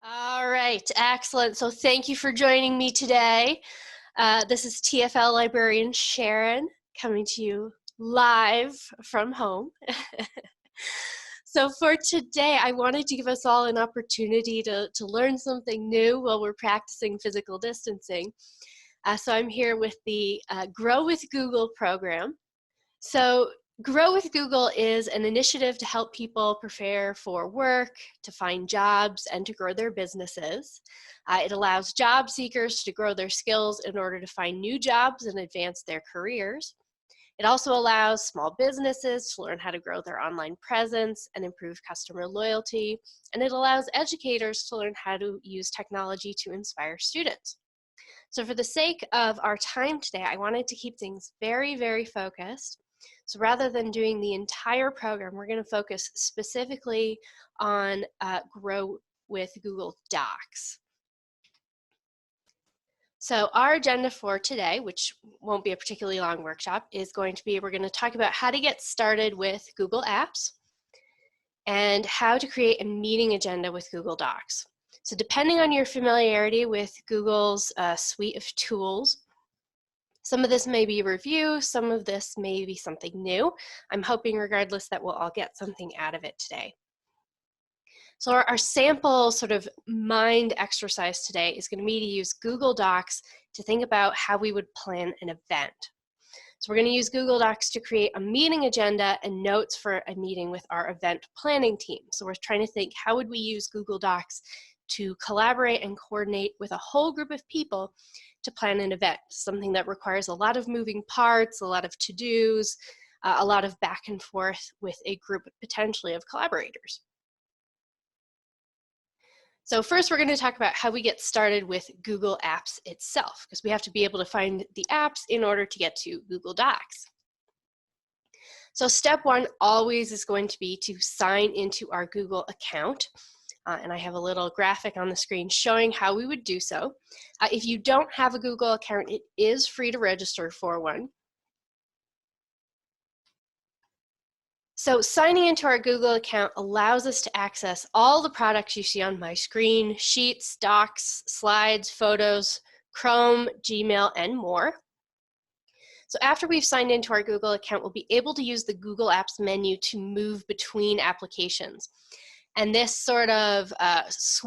All right, excellent. So thank you for joining me today. This is TFL librarian Sharon coming to you live from home. So for today, I wanted to give us all an opportunity to learn something new while we're practicing physical distancing. So I'm here with the Grow with Google program. So Grow with Google is an initiative to help people prepare for work, to find jobs, and to grow their businesses. It allows job seekers to grow their skills in order to find new jobs and advance their careers. It also allows small businesses to learn how to grow their online presence and improve customer loyalty. And it allows educators to learn how to use technology to inspire students. So for the sake of our time today, I wanted to keep things very, very focused. So rather than doing the entire program, we're going to focus specifically on Grow with Google Docs. So our agenda for today, which won't be a particularly long workshop, is going to be, we're going to talk about how to get started with Google Apps and how to create a meeting agenda with Google Docs. So depending on your familiarity with Google's suite of tools, some of this may be a review, some of this may be something new. I'm hoping regardless that we'll all get something out of it today. So our sample sort of mind exercise today is going to be to use Google Docs to think about how we would plan an event. So we're going to use Google Docs to create a meeting agenda and notes for a meeting with our event planning team. So we're trying to think, how would we use Google Docs to collaborate and coordinate with a whole group of people to plan an event, something that requires a lot of moving parts, a lot of to-dos, a lot of back and forth with a group potentially of collaborators. So first we're going to talk about how we get started with Google Apps itself, because we have to be able to find the apps in order to get to Google Docs. So step one always is going to be to sign into our Google account. And I have a little graphic on the screen showing how we would do so. If you don't have a Google account, it is free to register for one. So signing into our Google account allows us to access all the products you see on my screen: Sheets, Docs, Slides, Photos, Chrome, Gmail, and more. So after we've signed into our Google account, we'll be able to use the Google Apps menu to move between applications. And this sort of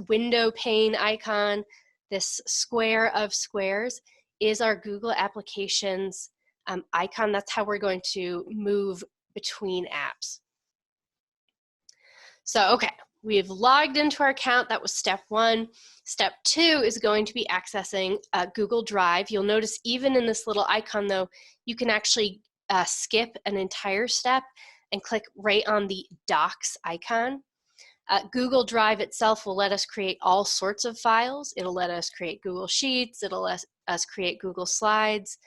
window pane icon, this square of squares, is our Google Applications icon. That's how we're going to move between apps. So, okay, we've logged into our account. That was step one. Step two is going to be accessing Google Drive. You'll notice even in this little icon, though, you can actually skip an entire step and click right on the Docs icon. Google Drive itself will let us create all sorts of files. It'll let us create Google Sheets. It'll let us create Google Slides.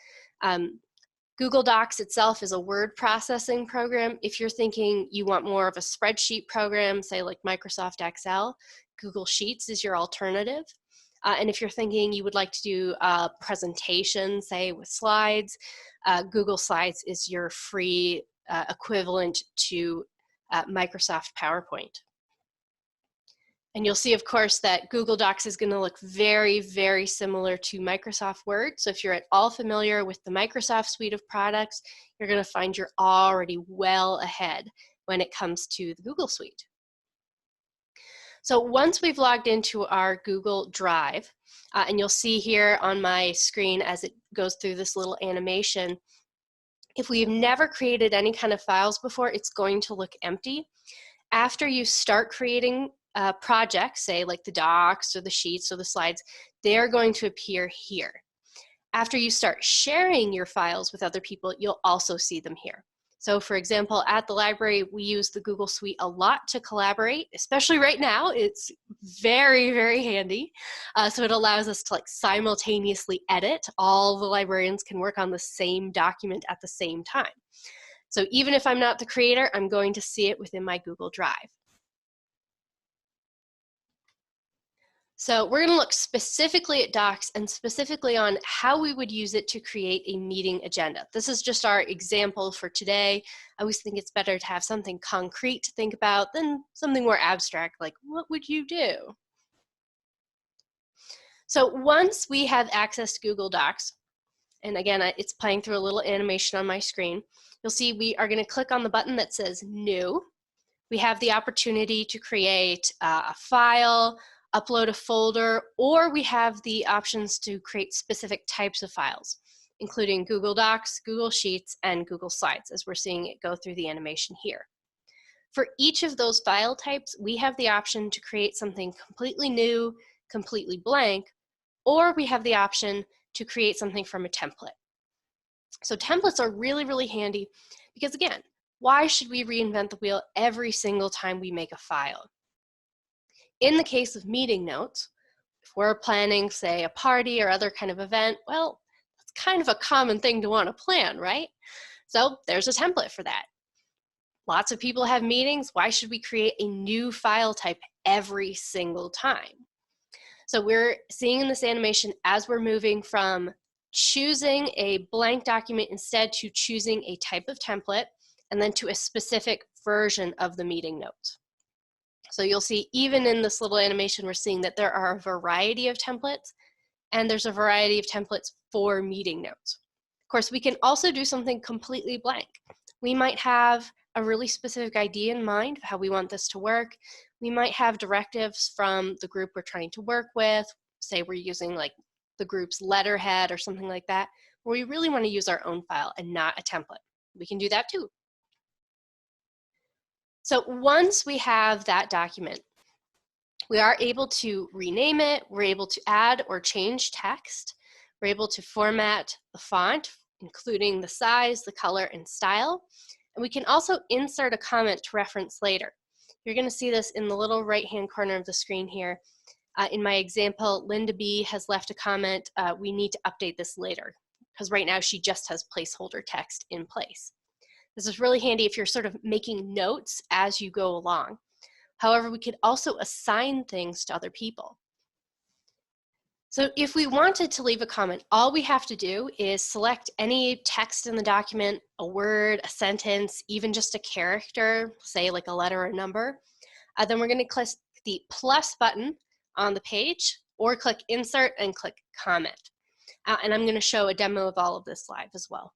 Google Docs itself is a word processing program. If you're thinking you want more of a spreadsheet program, say like Microsoft Excel, Google Sheets is your alternative. And if you're thinking you would like to do a presentation, say with slides, Google Slides is your free equivalent to Microsoft PowerPoint. And you'll see, of course, that Google Docs is going to look very, very similar to Microsoft Word. So if you're at all familiar with the Microsoft suite of products, you're going to find you're already well ahead when it comes to the Google suite. So once we've logged into our Google Drive, and you'll see here on my screen as it goes through this little animation, if we've never created any kind of files before, it's going to look empty. After you start creating projects, say like the docs or the sheets or the slides, they're going to appear here. After you start sharing your files with other people, you'll also see them here. So for example, at the library, we use the Google Suite a lot to collaborate, especially right now. It's very, very handy. So it allows us to like simultaneously edit. All the librarians can work on the same document at the same time. So even if I'm not the creator, I'm going to see it within my Google Drive. So we're going to look specifically at Docs and specifically on how we would use it to create a meeting agenda. This is just our example for today. I always think it's better to have something concrete to think about than something more abstract, like what would you do? So once we have access to Google Docs, and again, it's playing through a little animation on my screen, you'll see we are going to click on the button that says New. We have the opportunity to create a file, upload a folder, or we have the options to create specific types of files, including Google Docs, Google Sheets, and Google Slides, as we're seeing it go through the animation here. For each of those file types, we have the option to create something completely new, completely blank, or we have the option to create something from a template. So templates are really, really handy because, again, why should we reinvent the wheel every single time we make a file? In the case of meeting notes, if we're planning, say, a party or other kind of event, well, that's kind of a common thing to want to plan, right? So there's a template for that. Lots of people have meetings. Why should we create a new file type every single time? So we're seeing in this animation as we're moving from choosing a blank document instead to choosing a type of template and then to a specific version of the meeting notes. So you'll see even in this little animation, we're seeing that there are a variety of templates and there's a variety of templates for meeting notes. Of course, we can also do something completely blank. We might have a really specific idea in mind of how we want this to work. We might have directives from the group we're trying to work with. Say we're using like the group's letterhead or something like that, where we really want to use our own file and not a template. We can do that too. So once we have that document, we are able to rename it. We're able to add or change text. We're able to format the font, including the size, the color, and style. And we can also insert a comment to reference later. You're going to see this in the little right-hand corner of the screen here. In my example, Linda B has left a comment, we need to update this later, because right now she just has placeholder text in place. This is really handy if you're sort of making notes as you go along. However, we could also assign things to other people. So if we wanted to leave a comment, all we have to do is select any text in the document, a word, a sentence, even just a character, say like a letter or a number. Then we're going to click the plus button on the page or click insert and click comment. And I'm going to show a demo of all of this live as well.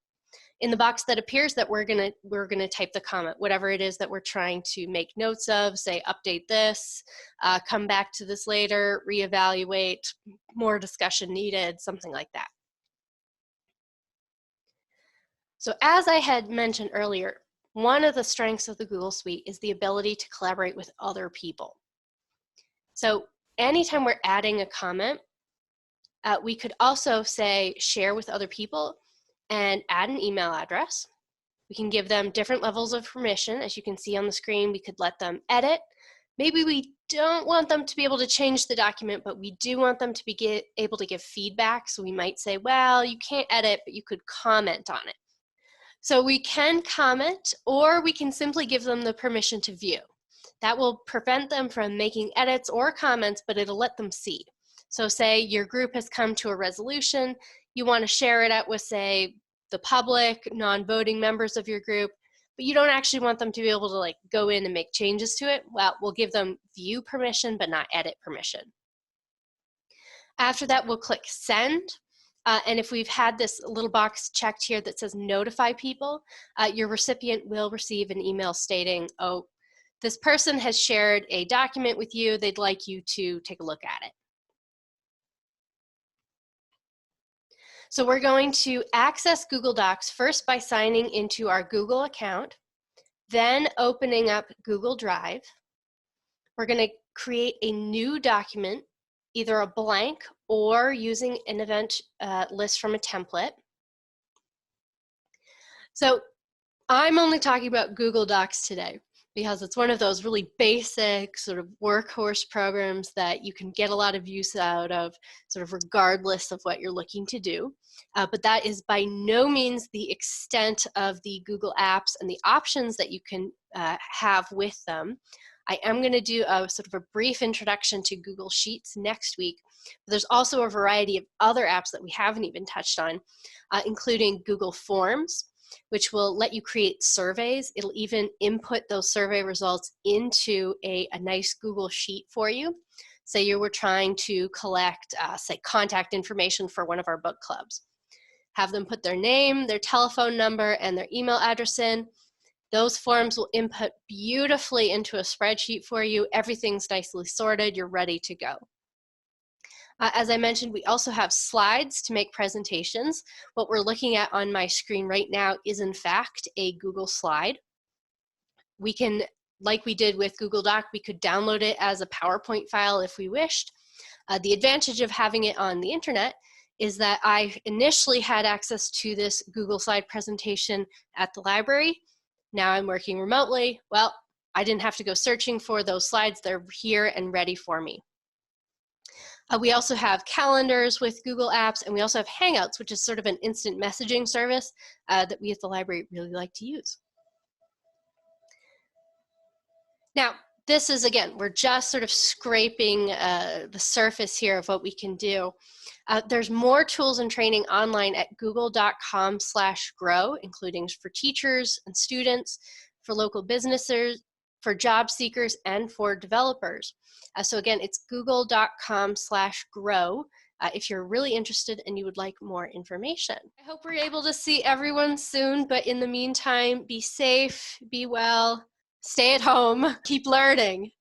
In the box that appears that we're gonna type the comment, whatever it is that we're trying to make notes of, say update this, come back to this later, reevaluate, more discussion needed, something like that. So as I had mentioned earlier, one of the strengths of the Google Suite is the ability to collaborate with other people. So anytime we're adding a comment, we could also say share with other people and add an email address. We can give them different levels of permission. As you can see on the screen, we could let them edit. Maybe we don't want them to be able to change the document, but we do want them to be able to give feedback. So we might say, well, you can't edit, but you could comment on it. So we can comment, or we can simply give them the permission to view. That will prevent them from making edits or comments, but it'll let them see. So say your group has come to a resolution, you want to share it out with, say, the public, non-voting members of your group, but you don't actually want them to be able to like go in and make changes to it. Well, we'll give them view permission, but not edit permission. After that, we'll click send. And if we've had this little box checked here that says notify people, your recipient will receive an email stating, oh, this person has shared a document with you. They'd like you to take a look at it. So we're going to access Google Docs first by signing into our Google account, then opening up Google Drive. We're going to create a new document, either a blank or using an event list from a template. So I'm only talking about Google Docs today because it's one of those really basic sort of workhorse programs that you can get a lot of use out of sort of regardless of what you're looking to do. But that is by no means the extent of the Google apps and the options that you can have with them. I am going to do a sort of a brief introduction to Google Sheets next week. But there's also a variety of other apps that we haven't even touched on, including Google Forms, which will let you create surveys. It'll even input those survey results into a nice Google Sheet for you. Say you were trying to collect, say, contact information for one of our book clubs. Have them put their name, their telephone number, and their email address in. Those forms will input beautifully into a spreadsheet for you. Everything's nicely sorted. You're ready to go. As I mentioned, we also have slides to make presentations. What we're looking at on my screen right now is, in fact, a Google slide. We can, like we did with Google Doc, we could download it as a PowerPoint file if we wished. The advantage of having it on the internet is that I initially had access to this Google slide presentation at the library. Now I'm working remotely. Well, I didn't have to go searching for those slides. They're here and ready for me. We also have calendars with Google Apps, and we also have Hangouts, which is sort of an instant messaging service that we at the library really like to use. Now, this is, again, we're just sort of scraping the surface here of what we can do. There's more tools and training online at google.com/grow, including for teachers and students, for local businesses, for job seekers, and for developers. So again, it's google.com/grow if you're really interested and you would like more information. I hope we're able to see everyone soon, but in the meantime, be safe, be well, stay at home, keep learning.